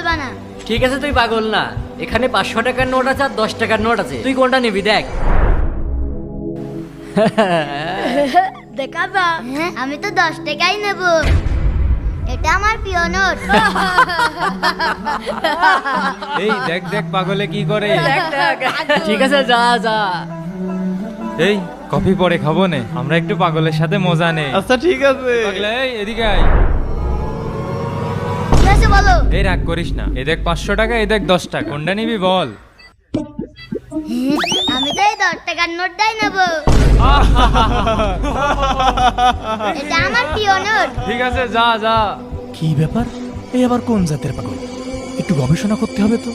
পারবা না। ঠিক আছে, তুই পাগল না। এখানে 500 টাকার নোট আছে আর 10 টাকার নোট আছে, তুই কোনটা নিবি দেখ। দেখাবা? আমি তো 10 টাকাই নেব, এটা আমার প্রিয় নোট। এই দেখ দেখ পাগলে কি করে। ঠিক আছে, যা যা। এই কফি পরে খাবো নে, আমরা একটু পাগলের সাথে মজা নেই। আচ্ছা ঠিক আছে। পাগলে এই এদিকে আয়। ঠিক আছে বলো। এই রাগ করিস না, এই দেখ 500 টাকা, এই দেখ 10 টাকা, কোনটা নিবি বল। আমি তো এই 10 টাকার নোটটাই নেব, এটা আমার প্রিয় নোট। ঠিক আছে, যা যা। কি ব্যাপার? এই আবার কোন জাতের পাগল? একটু গবেষণা করতে হবে তো।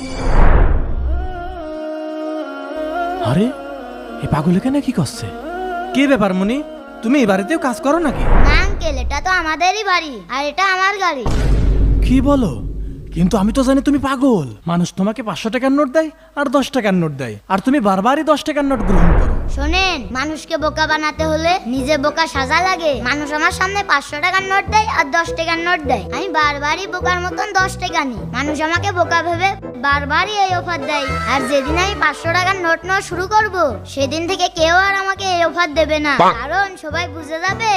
আরে এই পাগল এখানে কি করছে? কি ব্যাপার মুনি, তুমি এই বাড়িতেও কাজ করো নাকি? না আঙ্কেল, এটা তো আমাদেরই বাড়ি আর এটা আমার গাড়ি। কি বলো? কিন্তু আমি তো জানি তুমি পাগল। মানুষ তোমাকে 500 টাকার নোট দেয় আর 10 টাকার নোট দেয়, আর তুমি বারবারই 10 টাকার নোট গ্রহণ করো। শোনেন, মানুষকে বোকা বানাতে হলে নিজে বোকা সাজা লাগে। মানুষ আমার সামনে 500 টাকার নোট দেয় আর 10 টাকার নোট দেয়, আমি বারবারই বোকার মতন 10 টাকা নিই। মানুষ আমাকে বোকা ভেবে বারবারই এই অফার দেয়, আর যেদিন আমি 500 টাকার নোট নেওয়া শুরু করব, সেদিন থেকে কেউ আর আমাকে এই অফার দেবে না, কারণ সবাই বুঝে যাবে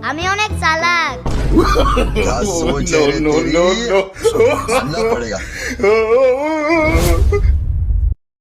আমি অনেক চালাক। क्या सोच है रे तेरी? सुनना पड़ेगा।